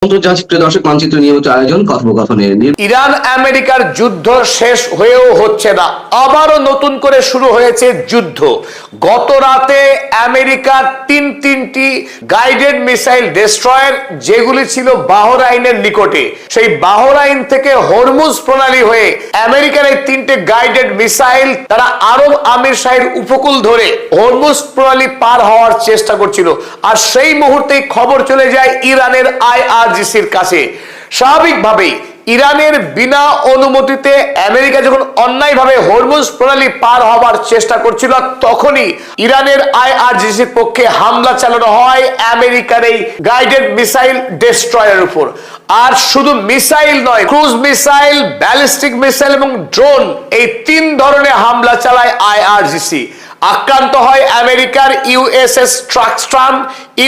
দর্শক মানচিত্র নিয়মিত আয়োজন কথোপকথনের ইরান আমেরিকার যুদ্ধ শেষ হয়েও হচ্ছে না, আবারও নতুন করে শুরু হয়েছে যুদ্ধ। গত রাতে আমেরিকার তিনটি গাইডেড মিসাইল ডেস্ট্রয়ার, যেগুলি ছিল বাহরাইনের নিকটে, সেই বাহরাইন থেকে হরমুজ প্রণালী হয়ে আমেরিকার এই তিনটে গাইডেড মিসাইল তারা আরব আমির শাহীর উপকূল ধরে হরমুজ প্রণালী পার হওয়ার চেষ্টা করছিল। আর সেই মুহূর্তেই খবর চলে যায় ইরানের IRGCর কাছে। স্বাভাবিকভাবেই ইরানের বিনা অনুমতিতে আমেরিকা যখন অন্যায়ভাবে হরমুজ প্রণালী পার হবার চেষ্টা করছিল, তখনই ইরানের IRGCর পক্ষে হামলা চালানো হয় আমেরিকার এই গাইডেড মিসাইল ডেস্ট্রয়ারের উপর। আর শুধু মিসাইল নয়, ক্রুজ মিসাইল, ব্যালিস্টিক মিসাইল এবং ড্রোন, এই তিন ধরনের হামলা চালায় IRGC। আক্রান্ত হয় আমেরিকার USS ট্রাক্সট্রাম,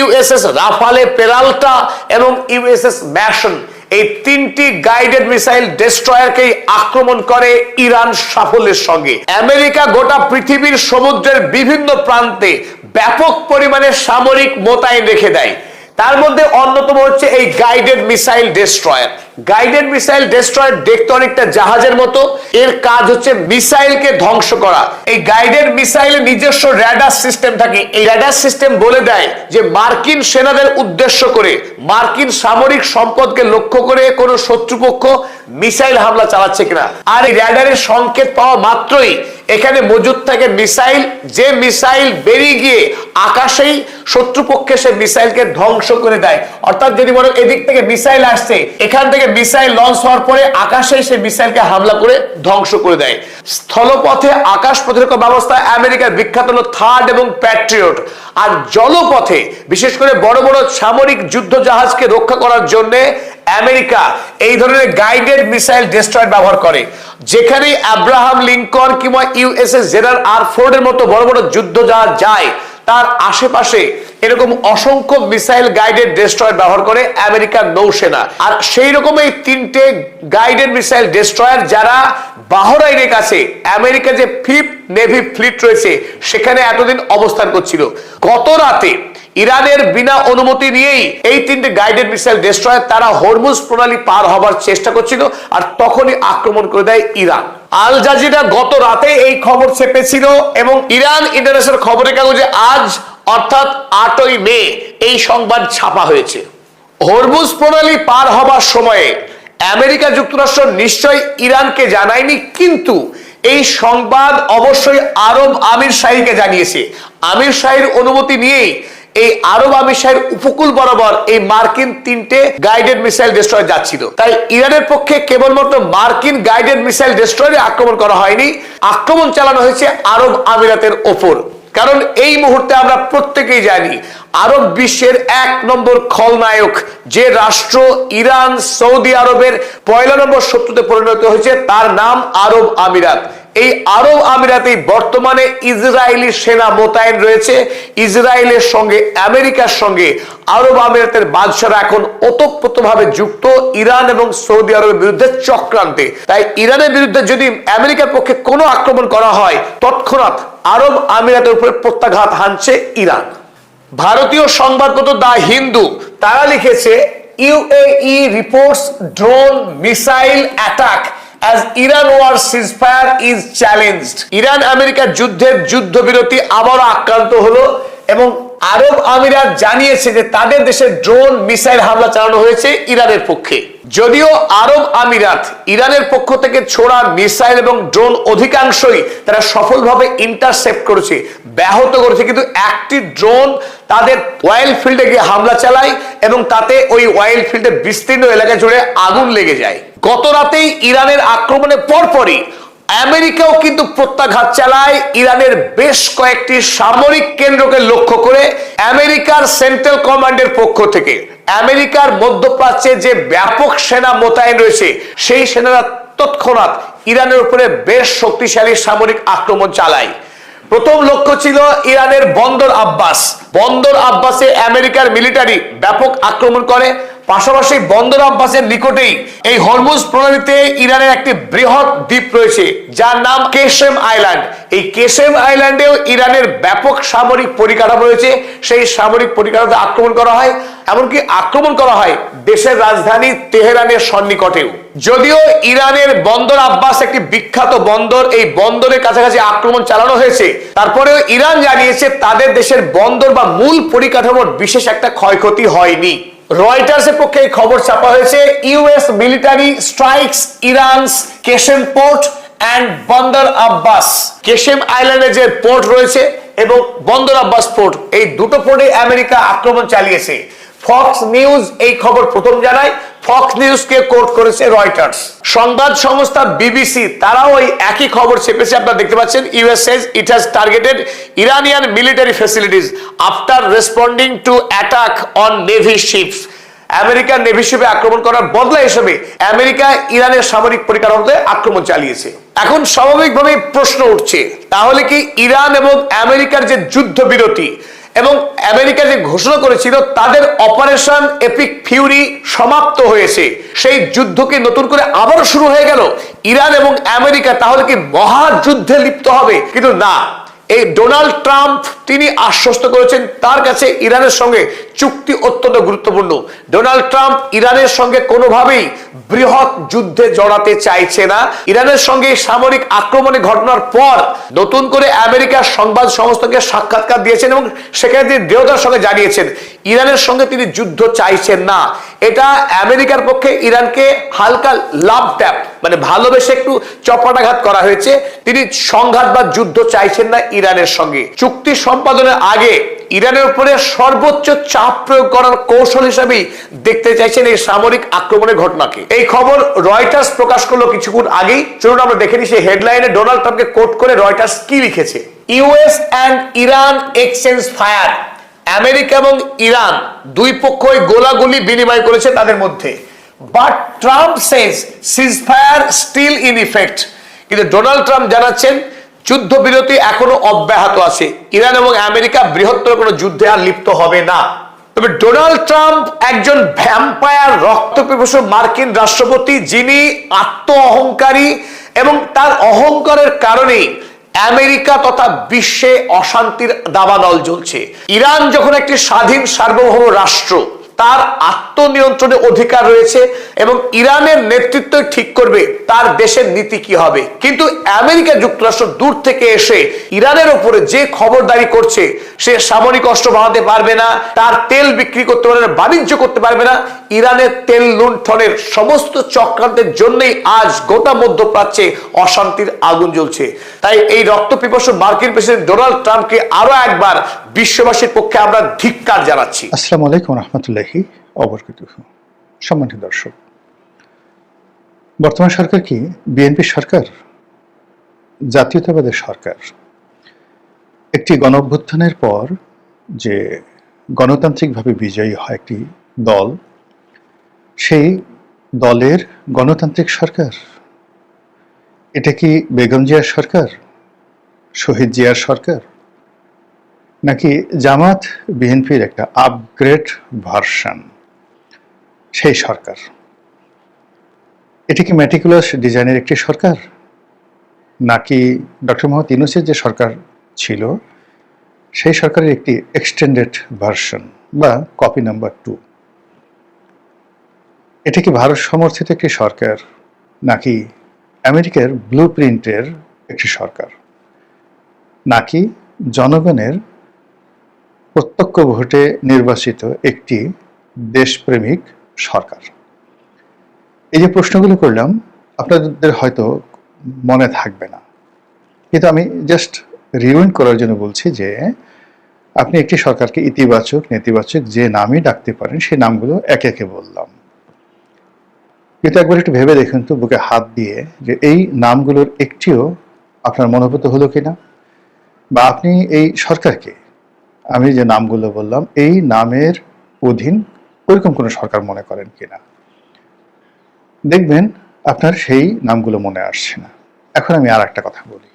USS রাফালে পেরাল্টা এবং USS ম্যাসন। এই তিনটি গাইডেড মিসাইল ডেস্ট্রয়ারকে আক্রমণ করে ইরান সাফল্যের সঙ্গে। আমেরিকা গোটা পৃথিবীর সমুদ্রের বিভিন্ন প্রান্তে ব্যাপক পরিমাণে সামরিক মোতায়েন রেখে দেয়। তার মধ্যে অন্যতম হচ্ছে এই guided missile destroyer. Guided missile destroyer দেখতে অনেকটা জাহাজের মতো, এর কাজ হচ্ছে মিসাইলকে ধ্বংস করা। এই গাইডেড মিসাইলের নিজস্ব র্যাডার সিস্টেম থাকে। এই র্যাডার সিস্টেম বলে দেয় যে মার্কিন সেনাদের উদ্দেশ্য করে, মার্কিন সামরিক সম্পদকে লক্ষ্য করে কোনো শত্রুপক্ষ মিসাইল হামলা চালাচ্ছে কিনা। আর এই র্যাডারের সংকেত পাওয়া মাত্রই এখানে মজুদ থাকে মিসাইল, যে মিসাইল বেরিয়ে গিয়ে আকাশেই শত্রুপক্ষে সে মিসাইলকে ধ্বংস করে দেয়। অর্থাৎ যদি বলো এদিক থেকে মিসাইল আসছে, এখান থেকে মিসাইল লঞ্চ হওয়ার পরে আকাশেই সে মিসাইলকে হামলা করে ধ্বংস করে দেয়। স্থলপথে আকাশ প্রতিরক্ষা ব্যবস্থা আমেরিকার বিখ্যাত হলো থার্ড এবং প্যাট্রিয়ট। আর জলপথে বিশেষ করে বড় বড় সামরিক যুদ্ধ জাহাজকে রক্ষা করার জন্য আমেরিকা এই ধরনের গাইডেড মিসাইল ডেস্ট্রয়ার ব্যবহার করে। যেখানে আব্রাহাম লিঙ্কন কিংবা USS জেরাল্ড আর ফোর্ডের মতো বড় বড় যুদ্ধ জাহাজ যায়, তার আশেপাশে এরকম অসংখ্য মিসাইল গাইডেড ডেস্ট্রয়ার ব্যবহার করে আমেরিকার নৌসেনা। আর সেই রকম এই তিনটে গাইডেড মিসাইল ডেস্ট্রয়ার যারা বাহরাইনের কাছে, আমেরিকা যে ফিফথ নেভি ফ্লিট রয়েছে সেখানে এতদিন অবস্থান করছিল, গত রাতে ইরানের বিনা অনুমতি নিয়েই এই তিনটে গাইডেড মিসাইল ডেস্ট্রয়ার তারা হরমুজ প্রণালী পার হবার চেষ্টা করছিল। আর তখনই আক্রমণ করে দেয় ইরান। আল জাজিরা গত রাতে এই খবর ছেপেছিল এবং ইরান ইন্টারন্যাশনাল খবরের কাগজে আজ অর্থাৎ 8ই মে এই সংবাদ ছাপা হয়েছে। হরমুজ প্রণালী পার হবার সময়ে আমেরিকা যুক্তরাষ্ট্র নিশ্চয় ইরানকে জানায়নি, কিন্তু এই সংবাদ অবশ্যই আরব আমির শাহীকে জানিয়েছে। আমির শাহীর অনুমতি নিয়েই এই আরব আমির শাহীর উপকূল বরাবর এই মার্কিন তিনটে গাইডেড মিসাইল ডেস্ট্রয়ার যাচ্ছিল। তাই ইরানের পক্ষে কেবলমাত্র মার্কিন গাইডেড মিসাইল ডেস্ট্রয়ারে আক্রমণ করা হয়নি, আক্রমণ চালানো হয়েছে আরব আমিরাতের ওপর। কারণ এই মুহূর্তে আমরা প্রত্যেকেই জানি আরব বিশ্বের 1 নম্বর খলনায়ক যে রাষ্ট্র ইরান সৌদি আরবের 1 নম্বর শত্রুতে পরিণত হয়েছে, তার নাম আরব আমিরাত। এই আরব আমিরাতে বর্তমানে ইসরায়েলি সেনা মোতায়েন রয়েছে। ইসরায়েলের সঙ্গে আমেরিকার সঙ্গে আরব আমিরাতের বাদশারা এখন ওতপ্রোতভাবে যুক্ত ইরান এবং সৌদি আরবের বিরুদ্ধে চক্রান্তে। তাই ইরানের বিরুদ্ধে যদি আমেরিকার পক্ষে কোনো আক্রমণ করা হয়, তৎক্ষণাৎ আরব আমিরাতের উপরে প্রত্যাঘাত হানছে ইরান। ভারতীয় সংবাদপত্র দা হিন্দু তারা লিখেছে, UAE reports drone missile attack as Iran war ceasefire is challenged. Iran আমেরিকার যুদ্ধের যুদ্ধবিরতি আবারও আক্রান্ত হলো এবং আরব আমিরাত জানিয়েছে যে তাদের দেশে ড্রোন মিসাইল হামলা চালানো হয়েছে ইরানের পক্ষে। যদিও আরব আমিরাত ইরানের পক্ষ থেকে ছোড়া মিসাইল এবং ড্রোন অধিকাংশই তারা সফলভাবে ইন্টারসেপ্ট করেছে, ব্যাহত করেছে, কিন্তু একটি ড্রোন তাদের অয়েল ফিল্ডে গিয়ে হামলা চালায় এবং তাতে ওই অয়েল ফিল্ডের বিস্তীর্ণ এলাকা জুড়ে আগুন লেগে যায়। গত রাতেই ইরানের আক্রমণের পরপরই আমেরিকাও কিন্তু প্রত্যাঘাত চালায় ইরানের বেশ কয়েকটি সামরিক কেন্দ্রকে লক্ষ্য করে। আমেরিকার সেন্ট্রাল কমান্ডের পক্ষ থেকে আমেরিকার মধ্যপ্রাচ্যে যে ব্যাপক সেনা মোতায়েন রয়েছে, সেই সেনারা তৎক্ষণাৎ ইরানের উপরে বেশ শক্তিশালী সামরিক আক্রমণ চালায়। প্রথম লক্ষ্য ছিল ইরানের বন্দর আব্বাস। বন্দর আব্বাসে আমেরিকার মিলিটারি ব্যাপক আক্রমণ করে, পাশাপাশি বন্দর আব্বাসের নিকটেই এই হরমুজ প্রণালীতে ইরানের একটি বৃহৎ দ্বীপ রয়েছে যার নাম কেশেম আইল্যান্ড। এই কেশেম আইল্যান্ডেও ইরানের ব্যাপক সামরিক পরিকাঠামো রয়েছে। সেই সামরিক পরিকাঠামোতে আক্রমণ করা হয়, এমনকি আক্রমণ করা হয় দেশের রাজধানী তেহরানের সন্নিকটেও। যদিও ইরানের বন্দর আব্বাস একটি বিখ্যাত বন্দর, এই বন্দরের কাছাকাছি আক্রমণ চালানো হয়েছে, তারপরেও ইরান জানিয়েছে তাদের দেশের বন্দর বা মূল পরিকাঠামোর বিশেষ একটা ক্ষয়ক্ষতি হয়নি। রয়টার্সের পক্ষে এই খবর ছাপা হয়েছে, US military strikes Iran's Qeshm port and Bandar Abbas. কেশেম আইল্যান্ডে যে পোর্ট রয়েছে এবং বন্দর আব্বাস পোর্ট, এই দুটো পোর্টে আমেরিকা আক্রমণ চালিয়েছে। ফক্স নিউজ এই খবর প্রথম জানায়, ফক্স নিউজকে কোট করেছে রয়টার্স। সংবাদ সংস্থা বিবিসি তারাও ওই একই খবর ছেপেছে, আপনারা দেখতে পাচ্ছেন। US Sage it has targeted Iranian military facilities after responding two attack on navy ships. আমেরিকার নেভি শিপে আক্রমণ করার বদলা হিসেবে আমেরিকা ইরানের সামরিক পরিকাঠামোতে আক্রমণ চালিয়েছে। এখন স্বাভাবিকভাবেই প্রশ্ন উঠছে, তাহলে কি ইরান এবং আমেরিকার যে যুদ্ধবিরতি এবং আমেরিকা যে ঘোষণা করেছিল তাদের অপারেশন এপিক ফিউরি সমাপ্ত হয়েছে, সেই যুদ্ধকে নতুন করে আবারও শুরু হয়ে গেল? ইরান এবং আমেরিকা তাহলে কি মহাযুদ্ধে লিপ্ত হবে? কিন্তু না, এই ডোনাল্ড ট্রাম্প তিনি আশ্বস্ত করেছেন তার কাছে ইরানের সঙ্গে চুক্তি অত্যন্ত গুরুত্বপূর্ণ। ডোনাল্ড ট্রাম্প ইরানের সঙ্গে কোনোভাবেই বৃহৎ যুদ্ধে জড়াতে চাইছে না। ইরানের সঙ্গে সামরিক আক্রমণের ঘটনার পর নতুন করে আমেরিকার সংবাদ সংস্থাকে সাক্ষাৎকার দিয়েছেন এবং সেখানে তিনি দৃঢ়তার সঙ্গে জানিয়েছেন ইরানের সঙ্গে তিনি যুদ্ধ চাইছেন না। এটা আমেরিকার পক্ষে ইরানকে হালকা লাভ ট্যাপ, মানে ভালোবেসে একটু চপাটাঘাত করা হয়েছে। তিনি সংঘাত বা যুদ্ধ চাইছেন না ইরানের সঙ্গে। চুক্তি সম্পাদনের আগে ইরানের উপরে সর্বোচ্চ চাপ প্রয়োগ করার কৌশল হিসেবেই দেখতে চাইছেন এই সামরিক আক্রমণের ঘটনাকে। এই খবর রয়টার্স প্রকাশ করলো কিছুক্ষণ আগেই। চলুন আমরা দেখে নিই সেই হেডলাইনে ডোনাল্ড ট্রাম্পকে কোট করে রয়টার্স কি লিখেছে। US and Iran exchange fire. America এবং ইরান দুই পক্ষই গোলাগুলি বিনিময় করেছে তাদের মধ্যে। But Trump says ceasefire still in effect. কিন্তু ডোনাল্ড ট্রাম্প জানাচ্ছেন যুদ্ধবিরতি এখনো অব্যাহত আছে, ইরান এবং আমেরিকা বৃহত্তর কোনো যুদ্ধে আর লিপ্ত হবে না। তবে ডোনাল্ড ট্রাম্প একজন ভ্যাম্পায়ার রক্তপিপাসু মার্কিন রাষ্ট্রপতি, যিনি আত্ম অহংকারী এবং তার অহংকারের কারণেই আমেরিকা তথা বিশ্বে অশান্তির দাবানল জ্বলছে। ইরান যখন একটি স্বাধীন সার্বভৌম রাষ্ট্র, তার আত্মনিয়ন্ত্রণের অধিকার রয়েছে এবং ইরানের নেতৃত্ব ঠিক করবে তার দেশের নীতি কি হবে। কিন্তু আমেরিকা যুক্তরাষ্ট্র দূর থেকে এসে ইরানের উপরে যে খবরদারি করছে, সে সামরিক অস্ত্র বানাতে পারবে না, তার তেল বিক্রি করতে পারবে না, বাণিজ্য করতে পারবে না। ইরানের তেল লুণ্ঠনের সমস্ত চক্রান্তের জন্যই আজ গোটা মধ্যপ্রাচ্যে অশান্তির আগুন জ্বলছে। তাই এই রক্তপিপাসু মার্কিন প্রেসিডেন্ট ডোনাল্ড ট্রাম্পকে আরো একবার বিশ্ববাসীর পক্ষে আমরা ধিক্কার জানাচ্ছি। আসসালামু আলাইকুম রহমতুল্লাহি অবরকাতুহু। সম্মানিত দর্শক, বর্তমান সরকার কি বিএনপি সরকার? জাতীয়তাবাদের সরকার। একটি গণঅভ্যুত্থানের পর যে গণতান্ত্রিকভাবে বিজয়ী হয় একটি দল, সেই দলের গণতান্ত্রিক সরকার। এটা কি বেগম জিয়ার সরকার, শহীদ জিয়ার সরকার, নাকি জামাত বিএনপির একটা আপগ্রেড ভার্সন সেই সরকার? এটি কি ম্যাটিকুলাস ডিজাইনের একটি সরকার, নাকি ডক্টর মোহাম্মদ ইউনূসের যে সরকার ছিল সেই সরকারের একটি এক্সটেন্ডেড ভার্সন বা কপি নাম্বার 2? এটা কি ভারত সমর্থিত একটি সরকার, নাকি আমেরিকার ব্লু প্রিন্টের একটি সরকার, নাকি জনগণের প্রত্যক্ষ ভোটে নির্বাচিত একটি দেশপ্রেমিক সরকার? এই যে প্রশ্নগুলো করলাম, আপনাদের হয়তো মনে থাকবে না, কিন্তু আমি জাস্ট রিমাইন্ড করার জন্য বলছি যে আপনি একটি সরকারকে ইতিবাচক নেতিবাচক যে নামই ডাকতে পারেন, সেই নামগুলো একে একে বললাম, কিন্তু একবার একটু ভেবে দেখুন তো বুকে হাত দিয়ে যে এই নামগুলোর একটিও আপনার মনোভূত হলো কিনা, বা আপনি এই সরকারকে, আমি যে নামগুলো বললাম, এই নামের অধীন ওইরকম কোনো সরকার মনে করেন কিনা। দেখবেন আপনার সেই নামগুলো মনে আসছে না। এখন আমি আর একটা কথা বলি।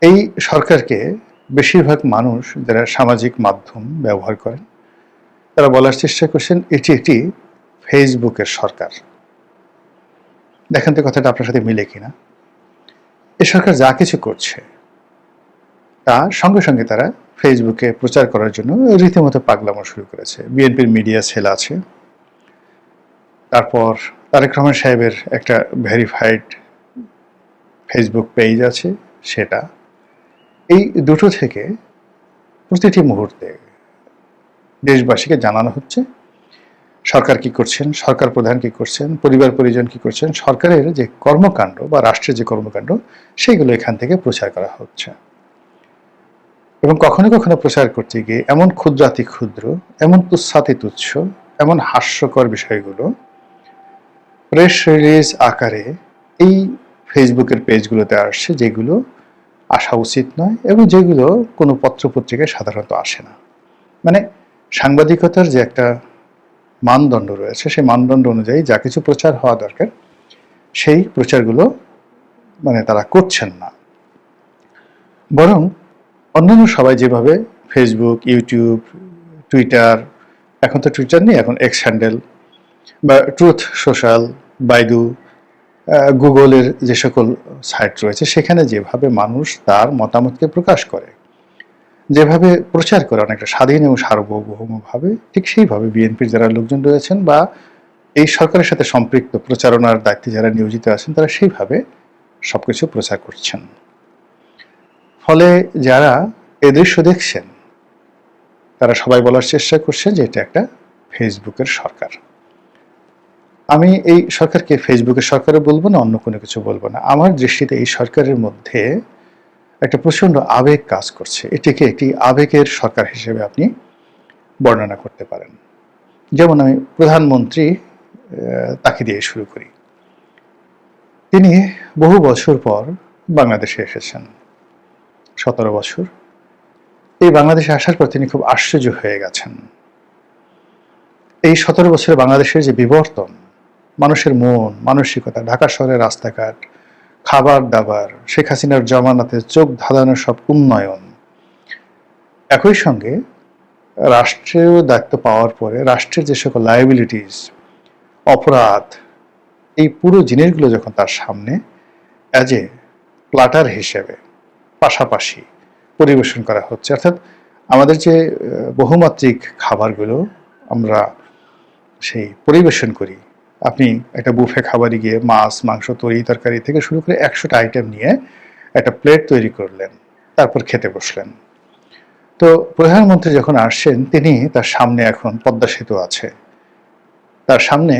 এই সরকারকে বেশিরভাগ মানুষ যারা সামাজিক মাধ্যম ব্যবহার করেন, তারা বলার চেষ্টা করছেন এটি একটি ফেসবুকের সরকার। দেখেন তো কথাটা আপনার সাথে মিলে কিনা। এই সরকার যা কিছু করছে তা সঙ্গে সঙ্গে তারা ফেসবুকে প্রচার করার জন্য রীতিমতো পাগলামো শুরু করেছে। বিএনপির মিডিয়া সেল আছে, তারপর তারেক রহমান সাহেবের একটা ভেরিফাইড ফেসবুক পেজ আছে, সেটা। এই দুটো থেকে প্রতিটি মুহূর্তে দেশবাসীকে জানানো হচ্ছে সরকার কি করছেন, সরকার প্রধান কি করছেন, পরিবার পরিজন কি করছেন, সরকারের যে কর্মকাণ্ড বা রাষ্ট্রের যে কর্মকাণ্ড সেগুলো এখান থেকে প্রচার করা হচ্ছে। এবং কখনো কখনো প্রচার করতে গিয়ে এমন ক্ষুদ্রাতি ক্ষুদ্র, এমন তুচ্ছাতি তুচ্ছ, এমন হাস্যকর বিষয়গুলো প্রেস রিলিজ আকারে এই ফেসবুকের পেজগুলোতে আসছে, যেগুলো আসা উচিত নয় এবং যেগুলো কোনো পত্রপত্রিকায় সাধারণত আসে না। মানে সাংবাদিকতার যে একটা মানদণ্ড রয়েছে, সেই মানদণ্ড অনুযায়ী যা কিছু প্রচার হওয়া দরকার সেই প্রচারগুলো তারা করছেন না। বরং অন্যান্য সবাই যেভাবে ফেসবুক, ইউটিউব, টুইটার, এখন তো টুইটার নেই, এখন এক্স হ্যান্ডেল, বা ট্রুথ সোশ্যাল, বাইদু, গুগলের যে সকল সাইট রয়েছে, সেখানে যেভাবে মানুষ তার মতামতকে প্রকাশ করে, যেভাবে প্রচার করে অনেকটা স্বাধীন এবং সার্বভৌমভাবে, ঠিক সেইভাবে বিএনপির যারা লোকজন রয়েছেন বা এই সরকারের সাথে সম্পৃক্ত প্রচারণার দায়িত্বে যারা নিয়োজিত আছেন, তারা সেইভাবে সবকিছু প্রচার করছেন। ফলে যারা এ দৃশ্য দেখছেন তারা সবাই বলার চেষ্টা করছেন যে এটা একটা ফেসবুকের সরকার। আমি এই সরকারকে ফেসবুকের সরকারও বলবো না, অন্য কোনো কিছু বলবো না। আমার দৃষ্টিতে এই সরকারের মধ্যে একটা প্রচণ্ড আবেগ কাজ করছে। এটিকে একটি আবেগের সরকার হিসেবে আপনি বর্ণনা করতে পারেন। যেমন আমি প্রধানমন্ত্রী তাকে দিয়ে শুরু করি। তিনি বহু বছর পর বাংলাদেশে এসেছেন, 17 বছর। এই বাংলাদেশে আসার পর তিনি খুব আশ্চর্য হয়ে গেছেন। এই 17 বছরে বাংলাদেশের যে বিবর্তন, মানুষের মন মানসিকতা, ঢাকা শহরের রাস্তাঘাট, খাবার দাবার, শেখ হাসিনার জমানাতে চোখ ধাঁধানো সব উন্নয়ন, একই সঙ্গে রাষ্ট্রীয় দায়িত্ব পাওয়ার পরে রাষ্ট্রের যে সকল লায়াবিলিটিস, অপরাধ, এই পুরো জিনিসগুলো যখন তার সামনে অ্যাজ এ প্লাটার হিসেবে পাশাপাশি পরিবেশন করা হচ্ছে, অর্থাৎ আমাদের যে বহুমাত্রিক খাবারগুলো আমরা সেই পরিবেশন করি, আপনি একটা বুফে খাবারে গিয়ে মাছ, মাংস, তরি তরকারি থেকে শুরু করে 100টা আইটেম নিয়ে একটা প্লেট তৈরি করলেন, তারপর খেতে বসলেন। তো প্রধানমন্ত্রী যখন আসছেন, তিনি তার সামনে এখন পদ্মা সেতু আছে, তার সামনে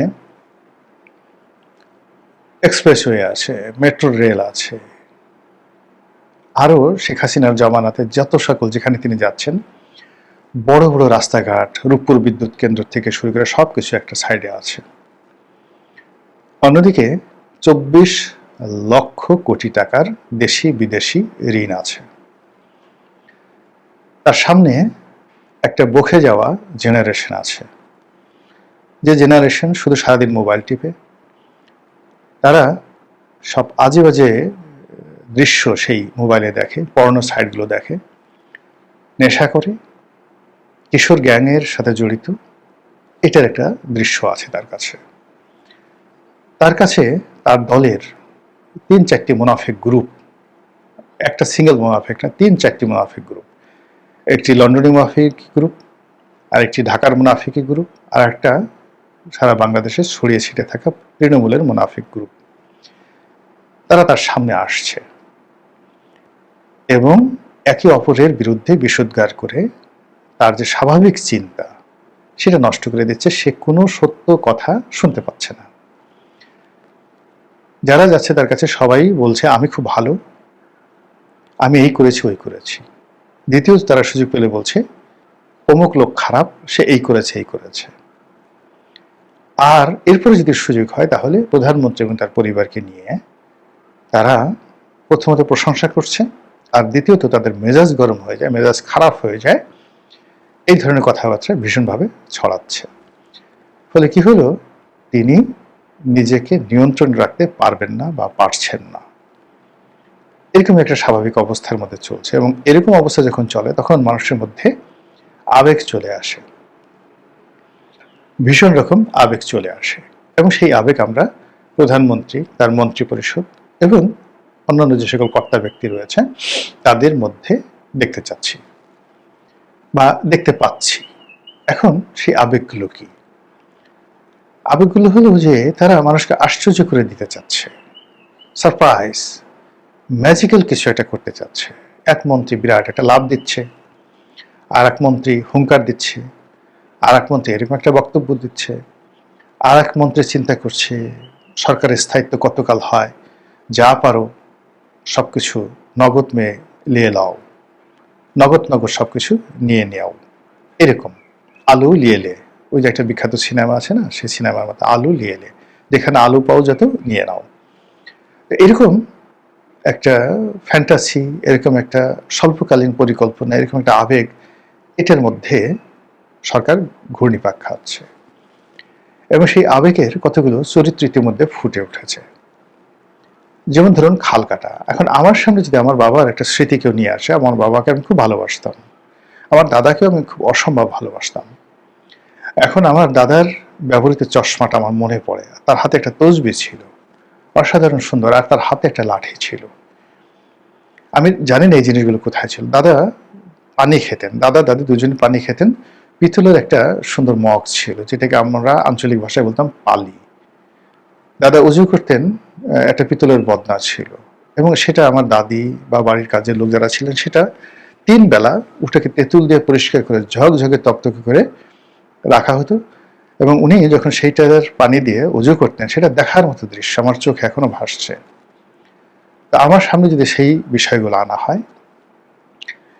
এক্সপ্রেসওয়ে আছে, মেট্রো রেল আছে, আরও শেখ হাসিনার জমানাতে যত সকল যেখানে তিনি যাচ্ছেন বড় বড় রাস্তাঘাট, রূপপুর বিদ্যুৎ কেন্দ্র থেকে শুরু করে সবকিছু একটা সাইডে আছে। অন্যদিকে 24 লক্ষ কোটি টাকার দেশি বিদেশি ঋণ আছে। তার সামনে একটা বকে যাওয়া জেনারেশন আছে, যে জেনারেশন শুধু সারাদিন মোবাইল টিপে, তারা সব আজে বাজে দৃশ্য সেই মোবাইলে দেখে, পর্নো সাইটগুলো দেখে, নেশা করে, কিশোর গ্যাংয়ের সাথে জড়িত, এটার একটা দৃশ্য আছে তার কাছে। তার দলের 3-4টি মুনাফিক গ্রুপ, একটা সিঙ্গেল মুনাফিক না, 3-4টি মুনাফিক গ্রুপ। একটি লন্ডনী মুনাফিক গ্রুপ, আরেকটি ঢাকার মুনাফিকি গ্রুপ, আর একটা সারা বাংলাদেশে ছড়িয়ে ছিটে থাকা তৃণমূলের মুনাফিক গ্রুপ। তারা তার সামনে আসছে এবং একে অপরের বিরুদ্ধে বিষোদ্গার করে তার যে স্বাভাবিক চিন্তা সেটা নষ্ট করে দিচ্ছে। সে কোনো সত্য কথা শুনতে পাচ্ছে না। যারা যাচ্ছে তার কাছে সবাই বলছে আমি খুব ভালো, আমি এই করেছি ওই করেছি। দ্বিতীয় তারা সুযোগ পেলে বলছে অমুক লোক খারাপ, সে এই করেছে এই করেছে। আর এরপরে যদি সুযোগ হয় তাহলে প্রধানমন্ত্রী এবং তার পরিবারকে নিয়ে তারা প্রথমত প্রশংসা করছে, আর দ্বিতীয়ত তাদের মেজাজ গরম হয়ে যায়, মেজাজ খারাপ হয়ে যায়, এই ধরনের কথাবার্তা ভীষণভাবে ছড়াচ্ছে। ফলে কি হলো, তিনি নিজেকে নিয়ন্ত্রণ রাখতে পারবেন না বা পারছেন না। এরকম একটা স্বাভাবিক অবস্থার মধ্যে চলছে এবং এরকম অবস্থা যখন চলে তখন মানুষের মধ্যে আবেগ চলে আসে। ভীষণ রকম আবেগ চলে আসে, এবং সেই আবেগ আমরা প্রধানমন্ত্রী, তার মন্ত্রিপরিষদ এবং অন্যান্য যে সকল কর্তা ব্যক্তি রয়েছে তাদের মধ্যে দেখতে চাচ্ছি বা দেখতে পাচ্ছি। এখন সেই আবেগগুলো কি? আবেগগুলো হলো যে তারা মানুষকে আশ্চর্য করে দিতে চাচ্ছে, সারপ্রাইজ, ম্যাজিক্যাল কিছু একটা করতে চাচ্ছে। এক মন্ত্রী বিরাট একটা লাভ দিচ্ছে, আর এক মন্ত্রী হুঙ্কার দিচ্ছে, আর এক মন্ত্রী এরকম একটা বক্তব্য দিচ্ছে, আর এক মন্ত্রী চিন্তা করছে সরকারের স্থায়িত্ব কতকাল হয়, যা পারো সব কিছু নগদ নিয়ে লাও, নগদ নগদ সব কিছু নিয়ে নেও। এরকম আলু লিয়েলে, ওই যে একটা বিখ্যাত সিনেমা আছে না, সেই সিনেমার মতো আলু লিয়েলে, যেখানে আলু পাও যত নিয়ে নাও। এরকম একটা ফ্যান্টাসি, এরকম একটা স্বল্পকালীন পরিকল্পনা, এরকম একটা আবেগ, এটার মধ্যে সরকার ঘূর্ণিপাক খাচ্ছে, এবং সেই আবেগের কতগুলো চরিত্র ইতিমধ্যে ফুটে উঠেছে। যেমন ধরুন খাল কাটা। এখন আমার সামনে যদি আমার বাবার একটা স্মৃতি কেউ নিয়ে আসে, আমার বাবাকে আমি খুব ভালোবাসতাম, আমার দাদাকেও আমি খুব অসম্ভব ভালোবাসতাম। এখন আমার দাদার ব্যবহৃত চশমাটা আমার মনে পড়ে, তার হাতে একটা তসবি ছিল অসাধারণ সুন্দর, আর তার হাতে একটা লাঠি ছিল। আমি জানি না এই জিনিসগুলো কোথায় ছিল। দাদা পানি খেতেন, দাদা দাদি দুজনে পানি খেতেন। পিতলের একটা সুন্দর মগ ছিল, যেটাকে আমরা আঞ্চলিক ভাষায় বলতাম পালি। দাদা উজু করতেন, একটা পিতলের বদনা ছিল, এবং সেটা আমার দাদি বা বাড়ির কাজের লোক যারা ছিলেন, সেটা 3 বেলা ওটাকে তেঁতুল দিয়ে পরিষ্কার করে ঝকঝকে তকতকে করে রাখা হতো, এবং উনি যখন সেইটার পানি দিয়ে উজু করতেন, সেটা দেখার মতো দৃশ্য আমার চোখে এখনো ভাসছে। তা আমার সামনে যদি সেই বিষয়গুলো আনা হয়,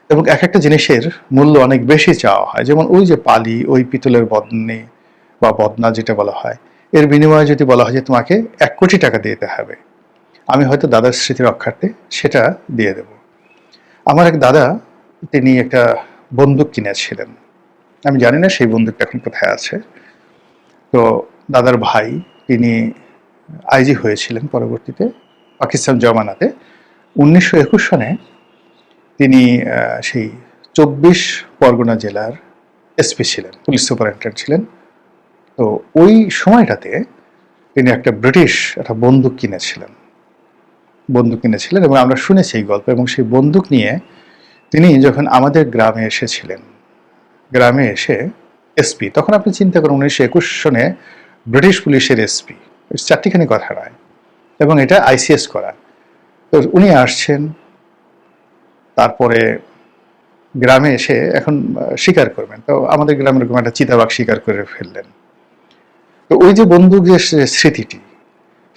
এবং এক একটা জিনিসের মূল্য অনেক বেশি চাওয়া হয়, যেমন ওই যে পালি, ওই পিতলের বদনি বা বদনা যেটা বলা হয়, এর বিনিময়ে যদি বলা হয় যে তোমাকে 1 কোটি টাকা দিতে হবে, আমি হয়তো দাদার স্মৃতি রক্ষার্থে সেটা দিয়ে দেব। আমার এক দাদা, তিনি একটা বন্দুক কিনেছিলেন, আমি জানি না সেই বন্দুকটা এখন কোথায় আছে। তো দাদার ভাই, তিনি আইজি হয়েছিলেন পরবর্তীতে পাকিস্তান জমানাতে। 1921 সনে তিনি সেই 24 পরগনা জেলার এসপি ছিলেন, পুলিশ সুপারিনটেন্ডেন্ট ছিলেন। তো ওই সময়টাতে তিনি একটা ব্রিটিশ একটা বন্দুক কিনেছিলেন, এবং আমরা শুনেছি এই গল্প। এবং সেই বন্দুক নিয়ে তিনি যখন আমাদের গ্রামে এসেছিলেন, গ্রামে এসে এসপি, তখন আপনি চিন্তা করুন 1921 সনে ব্রিটিশ পুলিশের এসপি, চারটিখানি কথা নয়, এবং এটা আইসিএস করা। তো উনি আসছেন, তারপরে গ্রামে এসে এখন শিকার করবেন। তো আমাদের গ্রামের এরকম একটা চিতাবাঘ শিকার করে ফেললেন। তো ওই যে বন্দুক, যে স্মৃতিটি,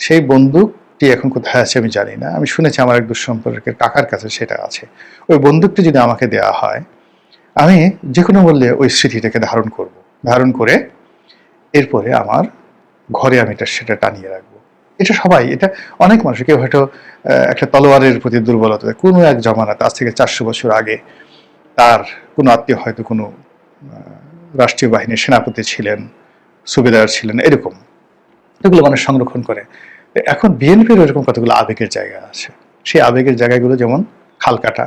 সেই বন্দুকটি এখন কোথায় আছে আমি জানি না। আমি শুনেছি আমার এক দুঃসম্পর্কের কাকার কাছে সেটা আছে। ওই বন্দুকটি যদি আমাকে দেওয়া হয়, আমি যে কোনো মূল্যে ওই স্মৃতিটাকে ধারণ করে এরপরে আমার ঘরে আমি সেটা টানিয়ে রাখবো। এটা সবাই, এটা অনেক মানুষ, কেউ হয়তো একটা তলোয়ারের প্রতি দুর্বলতা, কোনো এক জমানাতে আজ থেকে 400 বছর আগে তার কোনো আত্মীয় হয়তো কোনো রাষ্ট্রীয় বাহিনীর সেনাপতি ছিলেন, সুবেদার ছিলেন, এরকম এগুলো মানুষ সংরক্ষণ করে। এখন বিএনপির এরকম কতগুলো আবেগের জায়গা আছে। সেই আবেগের জায়গাগুলো যেমন খালকাটা,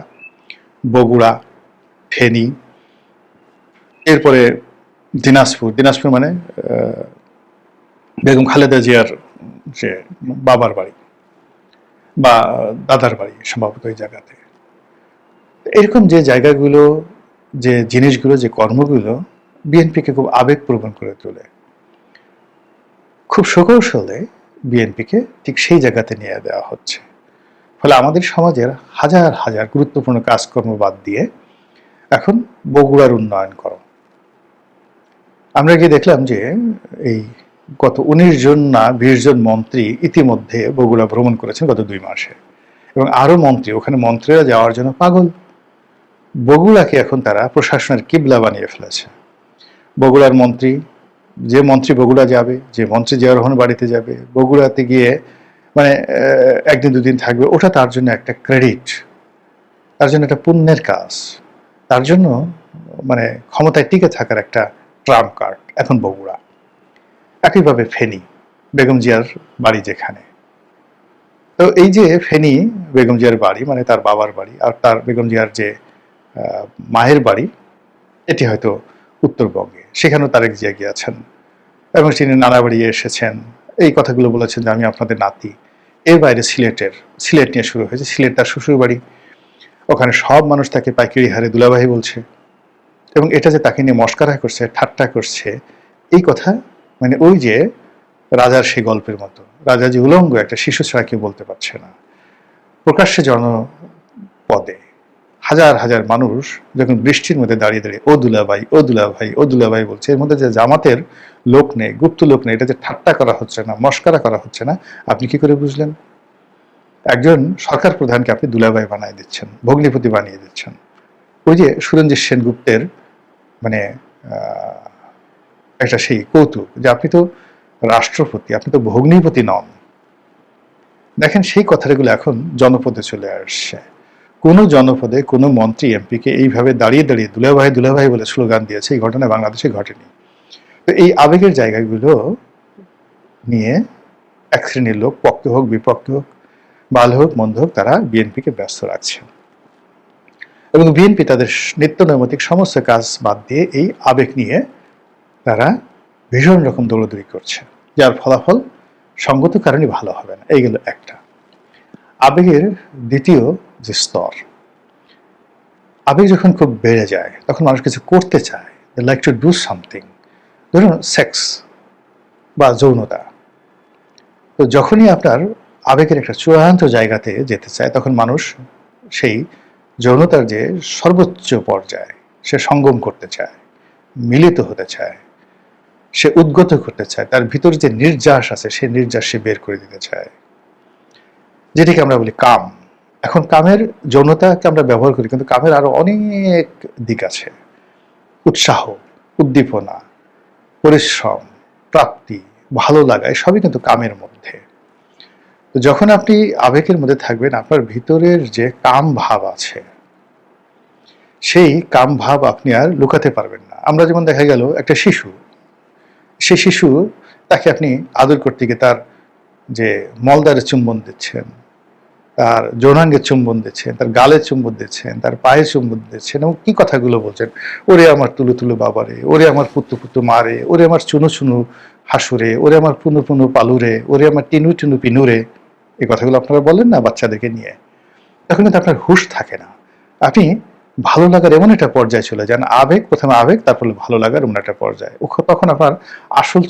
বগুড়া, ফেনী, এরপরে দিনাজপুর মানে বেগম খালেদা জিয়ার যে বাবার বাড়ি বা দাদার বাড়ি, সম্ভবত ওই জায়গাতে। এরকম যে জায়গাগুলো, যে জিনিসগুলো, যে কর্মগুলো বিএনপিকে খুব আবেগপ্রবণ করে তোলে, খুব সুকৌশলে বিএনপিকে ঠিক সেই জায়গাতে নিয়ে দেওয়া হচ্ছে। ফলে আমাদের সমাজের হাজার হাজার গুরুত্বপূর্ণ কাজকর্ম বাদ দিয়ে এখন বগুড়ার উন্নয়ন করো। আমরা গিয়ে দেখলাম যে এই গত 19 জন না 20 জন মন্ত্রী ইতিমধ্যে বগুড়া ভ্রমণ করেছেন গত 2 মাসে, এবং আরো মন্ত্রী, ওখানে মন্ত্রীরা যাওয়ার জন্য পাগল। বগুড়াকে এখন তারা প্রশাসনের কিবলা বানিয়ে ফেলেছে। বগুড়ার মন্ত্রী, যে মন্ত্রী বগুড়া যাবে, যে মন্ত্রী জিয়া রহমান বাড়িতে যাবে, বগুড়াতে গিয়ে মানে 1 দিন 2 দিন থাকবে, ওটা তার জন্য একটা ক্রেডিট, তার জন্য একটা পুণ্যের কাজ, তার জন্য মানে ক্ষমতায় টিকে থাকার একটা ট্রাম্প কার্ড এখন বগুড়া। একইভাবে ফেনী, বেগম জিয়ার বাড়ি যেখানে। তো এই যে ফেনী বেগম জিয়ার বাড়ি, মানে তার বাবার বাড়ি, আর তার বেগম জিয়ার যে মায়ের বাড়ি, এটি হয়তো উত্তরবঙ্গে, সেখানেও তারেক জিয়া গিয়েছেন। এবং তিনি নানাবাড়ি এসেছেন, এই কথাগুলো বলেছেন যে আমি আপনাদের নাতি। এর বাইরে সিলেট নিয়ে শুরু হয়েছে, সিলেট তার শ্বশুর বাড়ি, ওখানে সব মানুষ তাকে পাইকারি হারে দুলাভাই বলছে, এবং এটা যে তাকে নিয়ে মস্কারা করছে, ঠাট্টা করছে, এই কথা মানে ওই যে রাজার সেই গল্পের মতো, রাজা যে উলঙ্গ একটা শিশু ছাড়া কেউ বলতে পারছে না। প্রকাশ্যে জনপদে হাজার হাজার মানুষ যখন বৃষ্টির মধ্যে দাঁড়িয়ে দাঁড়িয়ে ও দুলাভাই, ও দুলাভাই, ও দুলাভাই বলছে, এর মধ্যে যে জামাতের লোক নেই, গুপ্ত লোক নেই, এটা যে ঠাট্টা করা হচ্ছে না, মস্কারা করা হচ্ছে না, আপনি কি করে বুঝলেন? একজন সরকার প্রধানকে আপনি দুলাভাই বানিয়ে দিচ্ছেন, ভগ্নিপতি বানিয়ে দিচ্ছেন। ওই যে সুরঞ্জিত সেনগুপ্তের মানে একটা সেই কৌতুক যে আপনি তো রাষ্ট্রপতি, আপনি তো ভগ্নিপতি নন। দেখেন সেই কথাগুলো এখন জনপদে চলে আসছে। কোনো জনপদে কোনো মন্ত্রী এমপিকে এইভাবে দাঁড়িয়ে দাঁড়িয়ে দুলাভাই দুলাভাই বলে স্লোগান দিয়েছে, এই ঘটনা বাংলাদেশে ঘটেনি। তো এই আবেগের জায়গাগুলো নিয়ে এক শ্রেণীর লোক, পক্ষে হোক বিপক্ষে হোক, ভালো হোক মন্দ হোক, তারা বিএনপিকে ব্যস্ত রাখছে, এবং বিএনপি তাদের নিত্য নৈমিত্তিক সমস্ত কাজ বাদ দিয়ে এই আবেগ নিয়ে তারা ভীষণ রকম দৌড়দৌড়ি করছে, যার ফলাফল সঙ্গত কারণে ভালো হবে না। এই গেল একটা। আবেগের দ্বিতীয় যে স্তর, আবেগ যখন খুব বেড়ে যায় তখন মানুষ কিছু করতে চায়, দে লাইক টু ডু সামথিং, ধরুন সেক্স বা যৌনতা। তো যখনই আপনার আবেগের একটা চূড়ান্ত জায়গাতে যেতে চায় তখন মানুষ সেই যৌনতার যে সর্বোচ্চ পর্যায়ে সে সঙ্গম করতে চায়, মিলিত হতে চায়, সে উদ্গত করতে চায়, তার ভিতরে যে নির্যাস আছে সেই নির্যাস সে বের করে দিতে চায়, যেটিকে আমরা বলি কাম। এখন কামের, যৌনতাকে আমরা ব্যবহার করি, কিন্তু কামের আরো অনেক দিক আছে। উৎসাহ, উদ্দীপনা, পরিশ্রম, প্রাপ্তি, ভালো লাগা, সবই কিন্তু কামের মধ্যে। তো যখন আপনি আবেগের মধ্যে থাকবেন, আপনার ভিতরের যে কাম ভাব আছে সেই কাম ভাব আপনি আর লুকাতে পারবেন না। আমরা যেমন দেখা গেল একটা শিশু, সে শিশু, তাকে আপনি আদর করতে গিয়ে তার যে মলদারে চুম্বন দিচ্ছেন, তার যৌনাঙ্গে চুম্বন দিচ্ছেন, তার গালে চুম্বন দিচ্ছেন, তার পায়ে চুম্বন দিচ্ছেন, এবং কি কথাগুলো বলছেন, ওরে আমার তুলু তুলু বাবারে, ওরে আমার পুতু পুতু মারে, ওরে আমার চুনু চুনু হাসুরে, ওরে আমার পুনু পুনু পালুরে, ওরে আমার টিনু টিনু পিনুরে, এই কথাগুলো আপনারা বলেন না বাচ্চাদেরকে নিয়ে। তখন কিন্তু আপনার হুঁশ থাকে না, আপনি ভালো লাগার এমন একটা পর্যায়ে চলে যান, আবেগ, প্রথমে আবেগ, তারপরে ভালো লাগার এমন একটা পর্যায়ে, তখন আপনার আসল